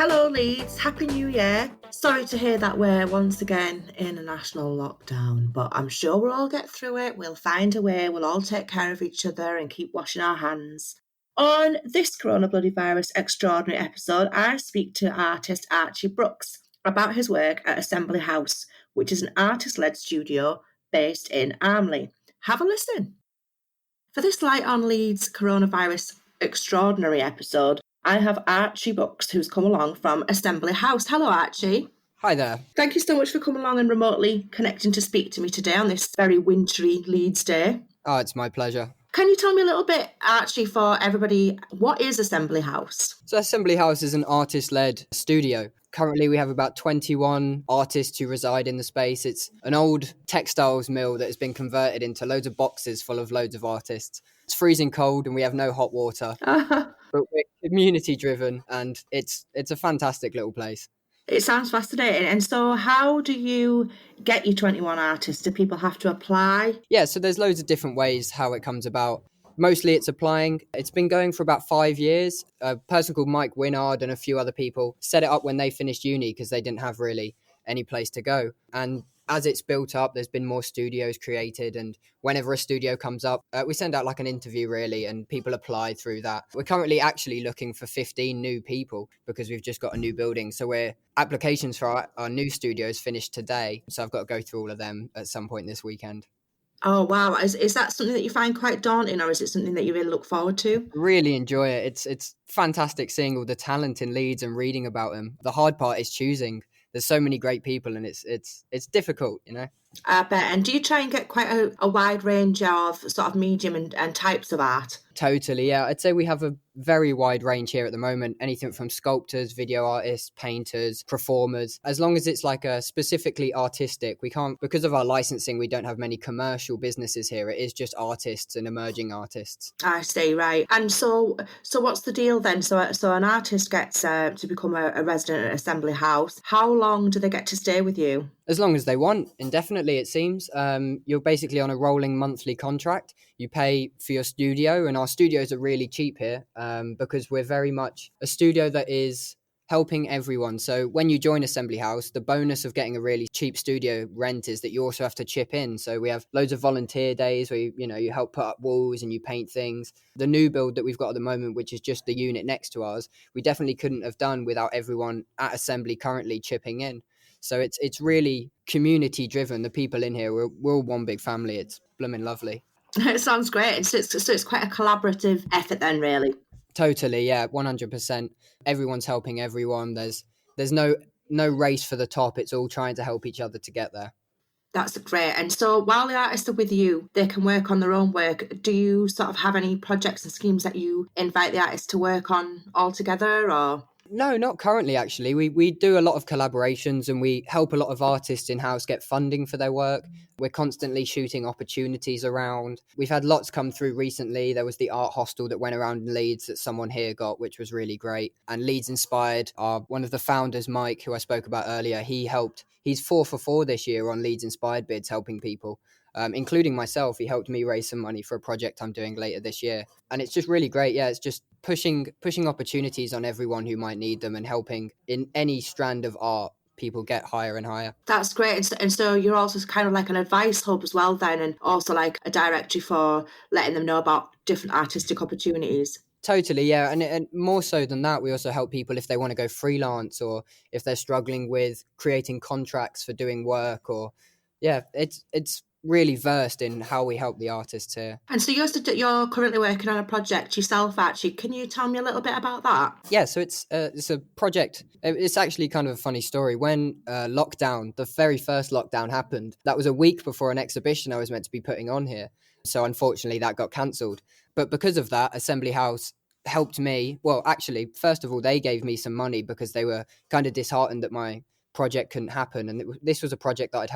Hello Leeds, Happy New Year. Sorry to hear that we're once again in a national lockdown, but I'm sure we'll all get through it. We'll find a way, we'll all take care of each other and keep washing our hands. On this coronavirus extraordinary episode, I speak to artist Archie Brooks about his work at Assembly House, which is an artist-led studio based in Armley. Have a listen. For this Light on Leeds coronavirus extraordinary episode, I have Archie Brooks, who's come along from Assembly House. Hello, Archie. Hi there. Thank you so much for coming along and remotely connecting to speak to me today on this very wintry Leeds day. Oh, it's my pleasure. Can you tell me a little bit, Archie, for everybody, what is Assembly House? So Assembly House is an artist-led studio. Currently, we have about 21 artists who reside in the space. It's an old textiles mill that has been converted into loads of boxes full of loads of artists. It's freezing cold and we have no hot water. But we're community-driven and it's a fantastic little place. It sounds fascinating. And so how do you get your 21 artists? Do people have to apply? Yeah, so there's loads of different ways how it comes about. Mostly it's applying. It's been going for about 5 years. A person called Mike Winard and a few other people set it up when they finished uni because they didn't have really any place to go. And as it's built up, there's been more studios created. And whenever a studio comes up, we send out like an interview really and people apply through that. We're currently actually looking for 15 new people because we've just got a new building. So applications for our new studios finished today. So I've got to go through all of them at some point this weekend. Oh, wow. Is that something that you find quite daunting or is it something that you really look forward to? Really enjoy it. It's fantastic seeing all the talent in Leeds and reading about them. The hard part is choosing. There's so many great people and it's difficult, you know. I bet. And do you try and get quite a wide range of sort of medium and types of art? Totally, yeah. I'd say we have a very wide range here at the moment. Anything from sculptors, video artists, painters, performers. As long as it's like a specifically artistic, we can't, because of our licensing, we don't have many commercial businesses here. It is just artists and emerging artists. I see, right. And so what's the deal then? So an artist gets to become a resident at Assembly House. How long do they get to stay with you? As long as they want, indefinitely it seems. You're basically on a rolling monthly contract. You pay for your studio, and our studios are really cheap here because we're very much a studio that is helping everyone. So when you join Assembly House, the bonus of getting a really cheap studio rent is that you also have to chip in. So we have loads of volunteer days where you help put up walls and you paint things. The new build that we've got at the moment, which is just the unit next to ours, we definitely couldn't have done without everyone at Assembly currently chipping in. So it's really community driven. The people in here, we're all one big family. It's blooming lovely. It sounds great. So it's quite a collaborative effort then, really. Totally, yeah, 100%. Everyone's helping everyone. There's no race for the top. It's all trying to help each other to get there. That's great. And so while the artists are with you, they can work on their own work. Do you sort of have any projects and schemes that you invite the artists to work on all together or? No, not currently, actually. We do a lot of collaborations and we help a lot of artists in-house get funding for their work. We're constantly shooting opportunities around. We've had lots come through recently. There was the art hostel that went around in Leeds that someone here got, which was really great. And Leeds Inspired, one of the founders, Mike, who I spoke about earlier, he's 4 for 4 this year on Leeds Inspired bids, helping people. Including myself. He helped me raise some money for a project I'm doing later this year. And it's just really great. Yeah, it's just pushing opportunities on everyone who might need them and helping in any strand of art people get higher and higher. That's great. And so you're also kind of like an advice hub as well then, and also like a directory for letting them know about different artistic opportunities. Totally, yeah. And more so than that, we also help people if they want to go freelance or if they're struggling with creating contracts for doing work or, yeah, it's really versed in how we help the artists here. And so you're currently working on a project yourself, Archie. Can you tell me a little bit about that? Yeah, so it's a project. It's actually kind of a funny story. When the very first lockdown happened, that was a week before an exhibition I was meant to be putting on here. So unfortunately that got cancelled. But because of that, Assembly House helped me. Well, actually, first of all, they gave me some money because they were kind of disheartened that my project couldn't happen. And this was a project that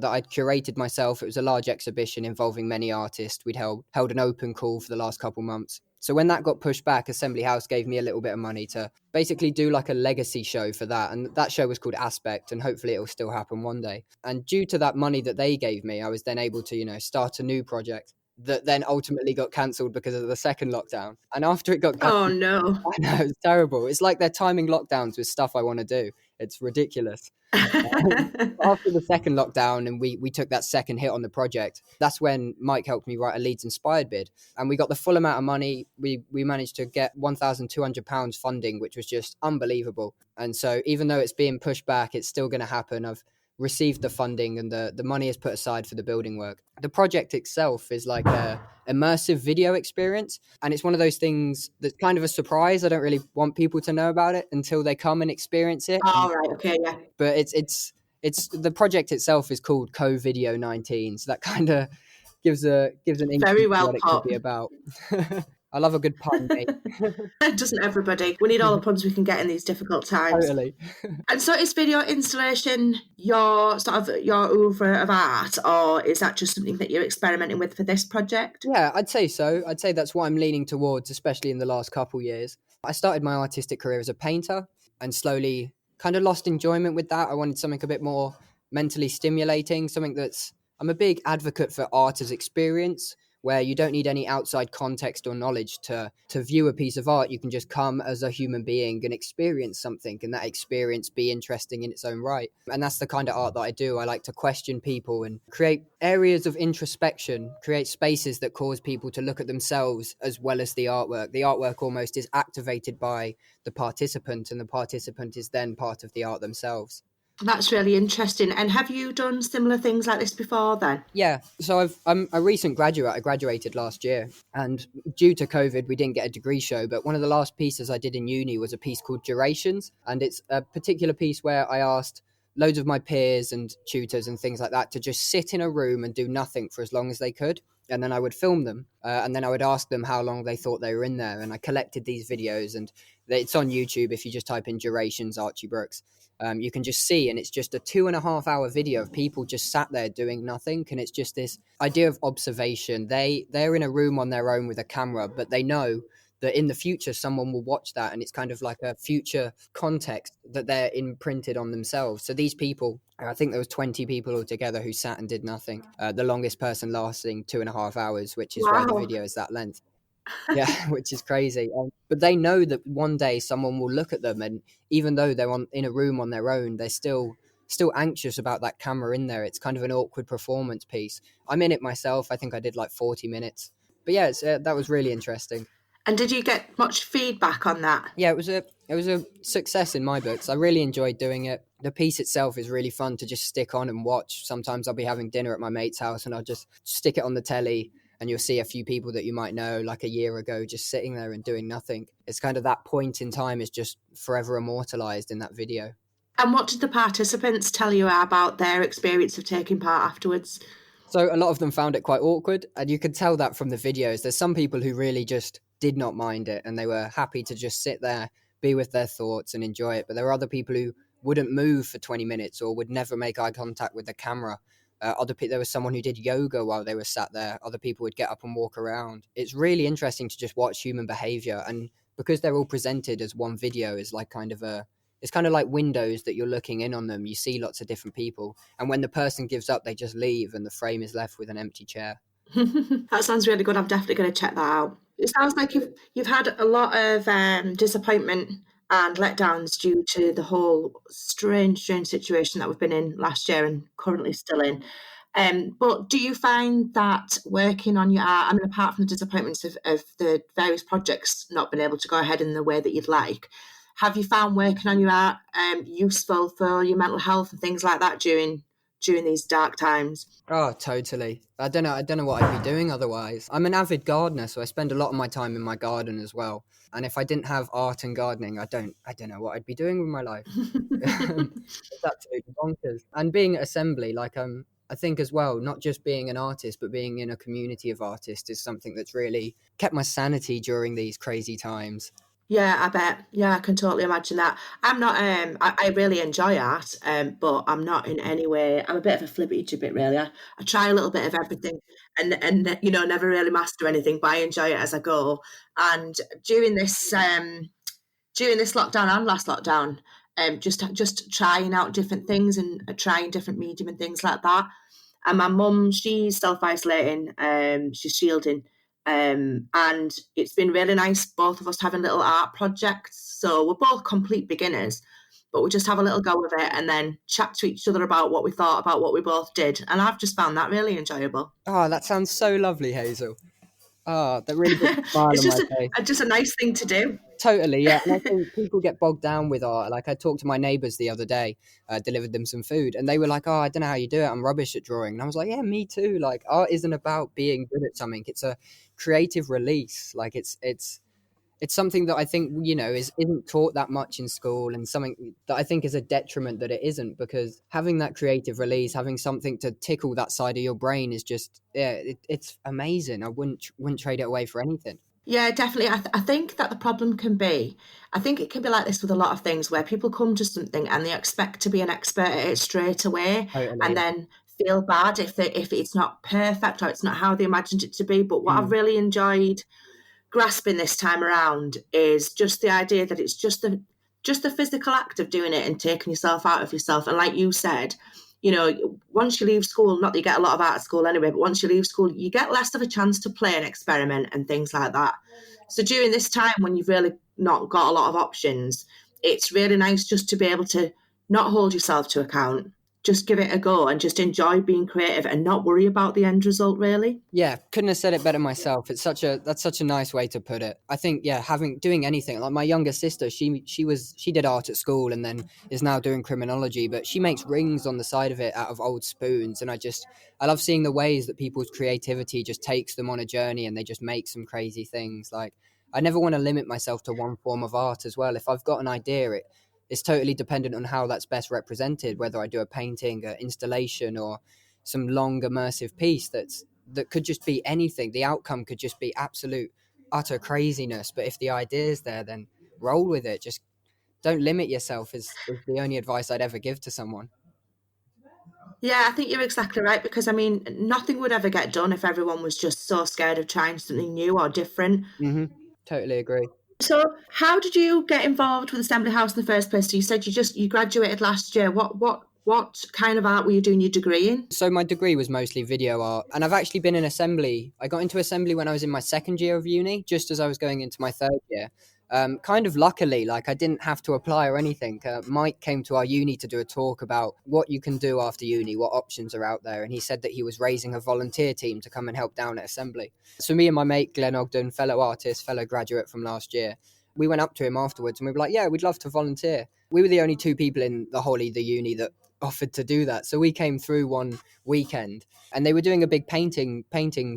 I'd curated myself. It was a large exhibition involving many artists. We'd held an open call for the last couple months. So when that got pushed back, Assembly House gave me a little bit of money to basically do like a legacy show for that. And that show was called Aspect, and hopefully it'll still happen one day. And due to that money that they gave me, I was then able to, start a new project. that then ultimately got cancelled because of the second lockdown. And after it got Oh cancelled, no. I know, it's terrible. It's like they're timing lockdowns with stuff I want to do. It's ridiculous. After the second lockdown and we took that second hit on the project, that's when Mike helped me write a Leeds Inspired bid. And we got the full amount of money. We managed to get £1,200 funding, which was just unbelievable. And so even though it's being pushed back, it's still going to happen. I've received the funding and the money is put aside for the building work. The project itself is like a immersive video experience, and it's one of those things that's kind of a surprise. I don't really want people to know about it until they come and experience it. All right. Okay. Yeah. But it's the project itself is called Co-Video 19, so that kind of gives an inkling Very of well what it could put. be about. I love a good pun, mate. Doesn't everybody? We need all the puns we can get in these difficult times. Totally. And so, is video installation your sort of your oeuvre of art, or is that just something that you're experimenting with for this project? Yeah, I'd say so. I'd say that's what I'm leaning towards, especially in the last couple years. I started my artistic career as a painter and slowly kind of lost enjoyment with that. I wanted something a bit more mentally stimulating, something that's I'm a big advocate for art as experience, where you don't need any outside context or knowledge to view a piece of art. You can just come as a human being and experience something, and that experience be interesting in its own right. And that's the kind of art that I do. I like to question people and create areas of introspection, create spaces that cause people to look at themselves as well as the artwork. The artwork almost is activated by the participant, and the participant is then part of the art themselves. That's really interesting. And have you done similar things like this before then? Yeah, so I'm a recent graduate. I graduated last year, and due to COVID, we didn't get a degree show. But one of the last pieces I did in uni was a piece called Durations, and it's a particular piece where I asked loads of my peers and tutors and things like that to just sit in a room and do nothing for as long as they could. And then I would film them, and then I would ask them how long they thought they were in there. And I collected these videos, and it's on YouTube if you just type in Durations Archie Brooks. You can just see, and it's just a 2.5 hour video of people just sat there doing nothing, and it's just this idea of observation. They're in a room on their own with a camera, but they know that in the future someone will watch that, and it's kind of like a future context that they're imprinted on themselves. So these people, I think there was 20 people altogether who sat and did nothing. The longest person lasting 2.5 hours, which is why the Wow. video is that length. Yeah, which is crazy. But they know that one day someone will look at them, and even though they're in a room on their own, they're still anxious about that camera in there. It's kind of an awkward performance piece. I'm in it myself. I think I did like 40 minutes. But yeah, that was really interesting. And did you get much feedback on that? Yeah, it was a success in my books. I really enjoyed doing it. The piece itself is really fun to just stick on and watch. Sometimes I'll be having dinner at my mate's house and I'll just stick it on the telly, and you'll see a few people that you might know like a year ago just sitting there and doing nothing. It's kind of that point in time is just forever immortalized in that video. And what did the participants tell you about their experience of taking part afterwards? So a lot of them found it quite awkward, and you could tell that from the videos. There's some people who really just did not mind it, and they were happy to just sit there, be with their thoughts and enjoy it. But there were other people who wouldn't move for 20 minutes or would never make eye contact with the camera. There was someone who did yoga while they were sat there. Other people would get up and walk around. It's really interesting to just watch human behavior, and because they're all presented as one video, is like it's kind of like windows that you're looking in on them. You see lots of different people, and when the person gives up, they just leave, and the frame is left with an empty chair. That sounds really good. I'm definitely going to check that out. It sounds like you've had a lot of disappointment and letdowns due to the whole strange situation that we've been in last year and currently still in. But do you find that working on your art, I mean, apart from the disappointments of the various projects not being able to go ahead in the way that you'd like, have you found working on your art useful for your mental health and things like that during these dark times? Oh, totally. I don't know what I'd be doing otherwise. I'm an avid gardener, so I spend a lot of my time in my garden as well. And if I didn't have art and gardening, I don't know what I'd be doing with my life. It's absolutely bonkers. And being at assembly, I think as well, not just being an artist, but being in a community of artists is something that's really kept my sanity during these crazy times. Yeah, I bet. Yeah, I can totally imagine that. I'm not. I really enjoy art, but I'm not in any way. I'm a bit of a flippity gibbet, really. I try a little bit of everything, and never really master anything. But I enjoy it as I go. And during this lockdown and last lockdown, just trying out different things and trying different medium and things like that. And my mum, she's self-isolating, she's shielding. And it's been really nice, both of us having little art projects. So we're both complete beginners, but we just have a little go with it and then chat to each other about what we thought about what we both did. And I've just found that really enjoyable. Oh, that sounds so lovely, Hazel. Oh, that really puts a smile It's on just my face. just a nice thing to do. Totally, yeah. And I think people get bogged down with art. Like I talked to my neighbours the other day, delivered them some food, and they were like, "Oh, I don't know how you do it. I'm rubbish at drawing." And I was like, "Yeah, me too." Like art isn't about being good at something. It's a creative release. Like it's something that I think isn't taught that much in school, and something that I think is a detriment that it isn't, because having that creative release, having something to tickle that side of your brain is just it's amazing. I wouldn't trade it away for anything. Yeah, definitely. I think that the problem can be, I think it can be like this with a lot of things where people come to something and they expect to be an expert at it straight away and Totally. then feel bad if it's not perfect or it's not how they imagined it to be. But what I've Mm. really enjoyed grasping this time around is just the idea that it's just the physical act of doing it and taking yourself out of yourself. And like you said, once you leave school, not that you get a lot of art at school anyway, but once you leave school, you get less of a chance to play and experiment and things like that. So during this time when you've really not got a lot of options, it's really nice just to be able to not hold yourself to account, just give it a go and just enjoy being creative and not worry about the end result, really. Yeah, couldn't have said it better myself. That's such a nice way to put it. I think, yeah, having doing anything, like my younger sister, she did art at school and then is now doing criminology, but she makes rings on the side of it out of old spoons, and I love seeing the ways that people's creativity just takes them on a journey and they just make some crazy things. Like I never want to limit myself to one form of art as well. If I've got an idea, it's totally dependent on how that's best represented, whether I do a painting, an installation, or some long immersive piece that could just be anything. The outcome could just be absolute utter craziness. But if the idea is there, then roll with it. Just don't limit yourself is the only advice I'd ever give to someone. Yeah, I think you're exactly right because I mean, nothing would ever get done if everyone was just so scared of trying something new or different. Hmm. Totally agree. So, how did you get involved with Assembly House in the first place? So you said you graduated last year. What kind of art were you doing your degree in? So my degree was mostly video art, and I've actually been in assembly. I got into assembly when I was in my second year of uni, just as I was going into my third year. Kind of luckily, like I didn't have to apply or anything. Mike came to our uni to do a talk about what you can do after uni, what options are out there, and he said that he was raising a volunteer team to come and help down at assembly. So me and my mate Glenn Ogden, fellow artist, fellow graduate from last year, we went up to him afterwards and we were like, "Yeah, we'd love to volunteer." We were the only two people in the whole of the uni that offered to do that. So we came through one weekend and they were doing a big painting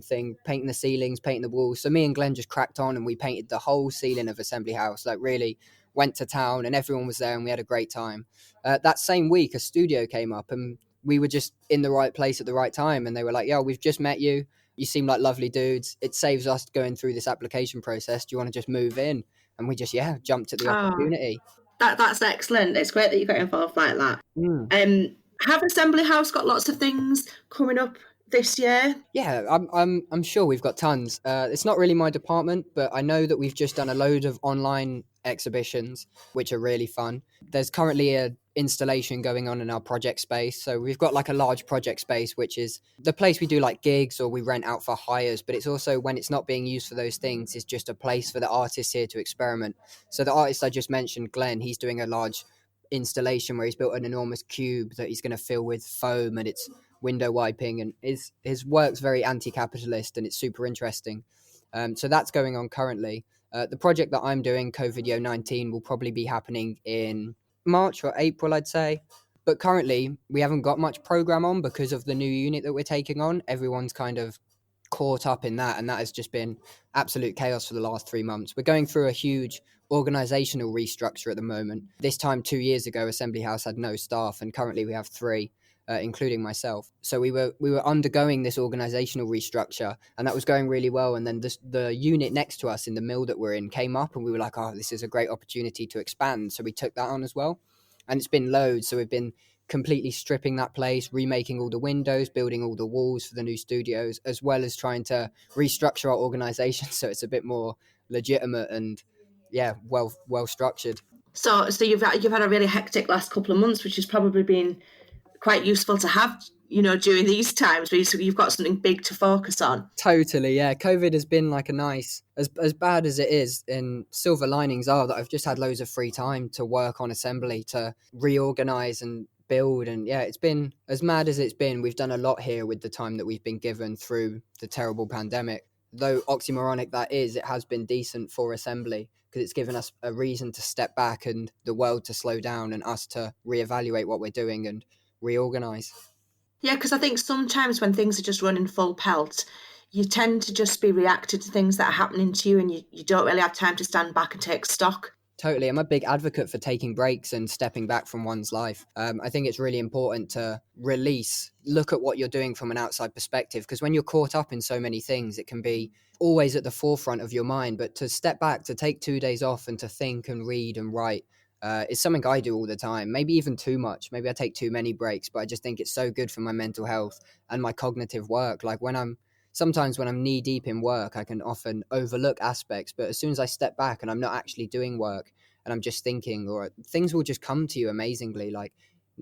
thing, painting the ceilings, painting the walls. So me and Glenn just cracked on and we painted the whole ceiling of Assembly House, like really went to town and everyone was there and we had a great time. That same week, a studio came up and we were just in the right place at the right time. And they were like, "Yo, we've just met you. You seem like lovely dudes. It saves us going through this application process. Do you want to just move in?" And we just, yeah, jumped at the Oh, opportunity. that's excellent. It's great that you got involved like that. Mm. Have Assembly House got lots of things coming up this year? Yeah, I'm sure we've got tons. It's not really my department, but I know that we've just done a load of online exhibitions, which are really fun. There's currently a installation going on in our project space, so we've got like a large project space, which is the place we do like gigs or we rent out for hires. But it's also when it's not being used for those things, it's just a place for the artists here to experiment. So the artist I just mentioned, Glenn, he's doing a large installation where he's built an enormous cube that he's going to fill with foam and it's window wiping, and his work's very anti-capitalist and it's super interesting. So that's going on currently. The project that I'm doing, COVID 19, will probably be happening in March or April, I'd say. But currently, we haven't got much program on because of the new unit that we're taking on. Everyone's kind of caught up in that, and that has just been absolute chaos for the last 3 months. We're going through a huge organizational restructure at the moment. This time 2 years ago, Assembly House had no staff, and currently we have three. Including myself, so we were undergoing this organizational restructure, and that was going really well. And then the unit next to us in the mill that we're in came up, and we were like, "Oh, this is a great opportunity to expand." So we took that on as well, and it's been loads. So we've been completely stripping that place, remaking all the windows, building all the walls for the new studios, as well as trying to restructure our organization so it's a bit more legitimate and yeah, well structured. So you've had a really hectic last couple of months, which has probably been quite useful to have during these times where you've got something big to focus on. Totally, yeah. COVID has been like a nice, as bad as it is, and silver linings are that I've just had loads of free time to work on assembly, to reorganize and build. And yeah, it's been as mad as it's been. We've done a lot here with the time that we've been given through the terrible pandemic. Though oxymoronic that is, it has been decent for assembly because it's given us a reason to step back and the world to slow down and us to reevaluate what we're doing and reorganize. Yeah, because I think sometimes when things are just running full pelt, you tend to just be reactive to things that are happening to you, and you don't really have time to stand back and take stock. Totally. I'm a big advocate for taking breaks and stepping back from one's life. I think it's really important to look at what you're doing from an outside perspective, because when you're caught up in so many things, it can be always at the forefront of your mind. But to step back, to take 2 days off and to think and read and write is something I do all the time, maybe even too much. Maybe I take too many breaks, but I just think it's so good for my mental health and my cognitive work. Like sometimes when I'm knee deep in work, I can often overlook aspects, but as soon as I step back and I'm not actually doing work and I'm just thinking, or things will just come to you amazingly. Like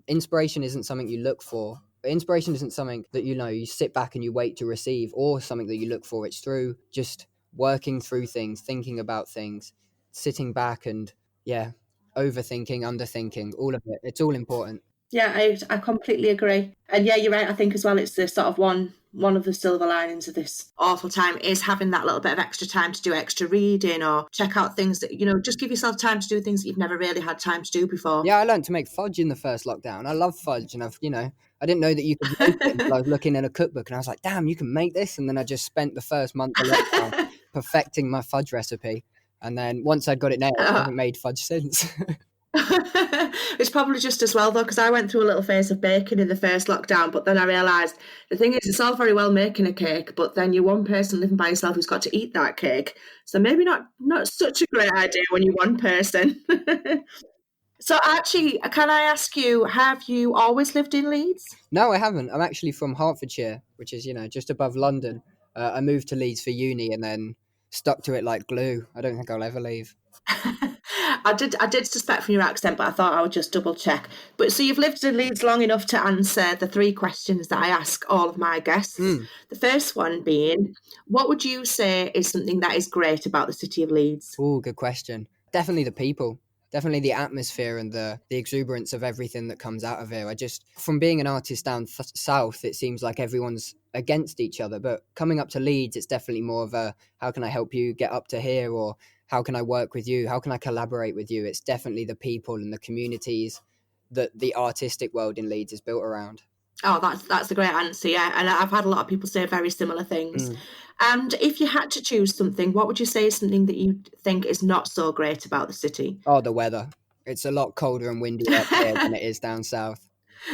inspiration isn't something you look for. Inspiration isn't something that, you sit back and you wait to receive, or something that you look for. It's through just working through things, thinking about things, sitting back and, yeah, overthinking, underthinking, all of it. It's all important. Yeah, I completely agree. And yeah, you're right. I think as well, it's the sort of one of the silver linings of this awful time is having that little bit of extra time to do extra reading or check out things that, just give yourself time to do things that you've never really had time to do before. Yeah, I learned to make fudge in the first lockdown. I love fudge, and I didn't know that you could make it until I was looking in a cookbook, and I was like, damn, you can make this. And then I just spent the first month of lockdown perfecting my fudge recipe. And then once I'd got it nailed, I haven't made fudge since. It's probably just as well though, because I went through a little phase of baking in the first lockdown, but then I realised the thing is, it's all very well making a cake, but then you're one person living by yourself who's got to eat that cake. So maybe not such a great idea when you're one person. So Archie, can I ask you, have you always lived in Leeds? No, I haven't. I'm actually from Hertfordshire, which is, just above London. I moved to Leeds for uni and then stuck to it like glue. I don't think I'll ever leave. I did suspect from your accent, but I thought I would just double check. But so you've lived in Leeds long enough to answer the 3 questions that I ask all of my guests. The first one being, what would you say is something that is great about the city of Leeds? Oh, good question. Definitely the people. Definitely the atmosphere and the exuberance of everything that comes out of here. From being an artist down south, it seems like everyone's against each other. But coming up to Leeds, it's definitely more of a, how can I help you get up to here? Or how can I work with you? How can I collaborate with you? It's definitely the people and the communities that the artistic world in Leeds is built around. Oh, that's a great answer, yeah. And I've had a lot of people say very similar things. And if you had to choose something, what would you say is something that you think is not so great about the city? Oh, the weather. It's a lot colder and windier up here than it is down south.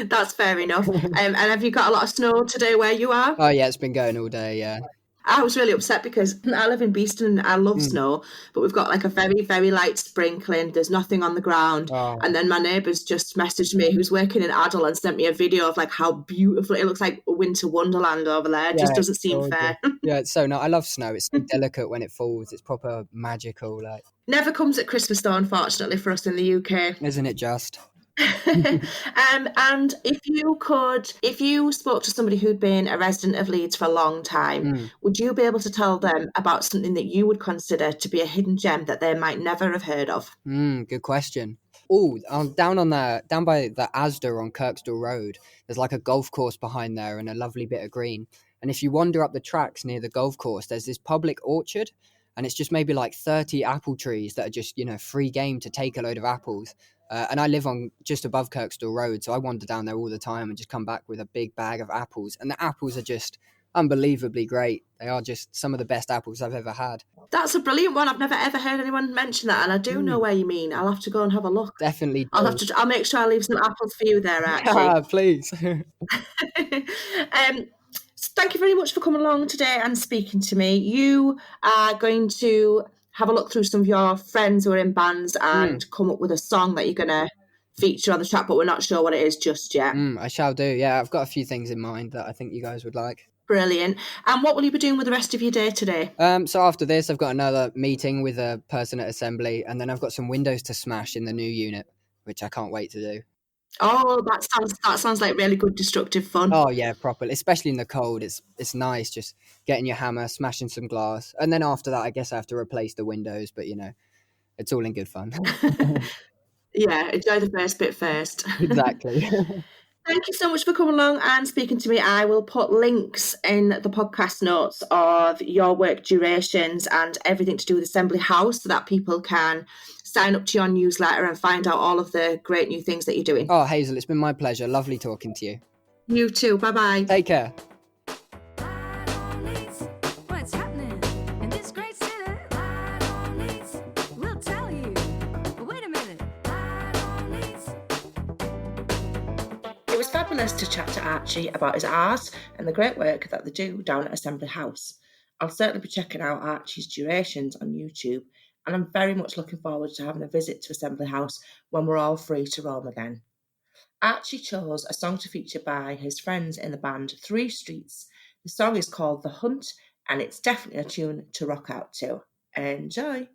That's fair enough. And have you got a lot of snow today where you are? Oh, yeah, it's been going all day, yeah. I was really upset because I live in Beeston and I love snow, but we've got like a very, very light sprinkling. There's nothing on the ground. Oh. And then my neighbours just messaged me, who's working in Adel, and sent me a video of like how beautiful it looks, like a winter wonderland over there. It just doesn't seem fair. Yeah, it's so nice. I love snow. It's so delicate when it falls. It's proper magical. Like, never comes at Christmas though, unfortunately, for us in the UK. Isn't it just? And if you spoke to somebody who'd been a resident of Leeds for a long time, would you be able to tell them about something that you would consider to be a hidden gem that they might never have heard of? Good question. Oh, down by the Asda on Kirkstall Road, there's like a golf course behind there and a lovely bit of green. And if you wander up the tracks near the golf course, there's this public orchard, and it's just maybe like 30 apple trees that are just, free game to take a load of apples. And I live on just above Kirkstall Road, so I wander down there all the time and just come back with a big bag of apples. And the apples are just unbelievably great. They are just some of the best apples I've ever had. That's a brilliant one. I've never ever heard anyone mention that, and I do know where you mean. I'll have to go and have a look. Definitely. I'll make sure I leave some apples for you there, actually. Please. Thank you very much for coming along today and speaking to me. You are going to have a look through some of your friends who are in bands and come up with a song that you're going to feature on the track, but we're not sure what it is just yet. I shall do. Yeah, I've got a few things in mind that I think you guys would like. Brilliant. And what will you be doing with the rest of your day today? So after this, I've got another meeting with a person at assembly, and then I've got some windows to smash in the new unit, which I can't wait to do. Oh, that sounds like really good destructive fun. Oh yeah, properly. Especially in the cold, it's nice just getting your hammer, smashing some glass, and then after that, I guess I have to replace the windows. But it's all in good fun. Yeah, enjoy the first bit first. Exactly. Thank you so much for coming along and speaking to me. I will put links in the podcast notes of your work durations and everything to do with Assembly House so that people can sign up to your newsletter and find out all of the great new things that you're doing. Oh, Hazel, it's been my pleasure. Lovely talking to you. You too. Bye bye. Take care. What's happening in this great city? We'll tell you. Wait a minute. It was fabulous to chat to Archie about his art and the great work that they do down at Assembly House. I'll certainly be checking out Archie's durations on YouTube, and I'm very much looking forward to having a visit to Assembly House when we're all free to roam again. Archie chose a song to feature by his friends in the band Three Streets. The song is called The Hunt, and it's definitely a tune to rock out to. Enjoy!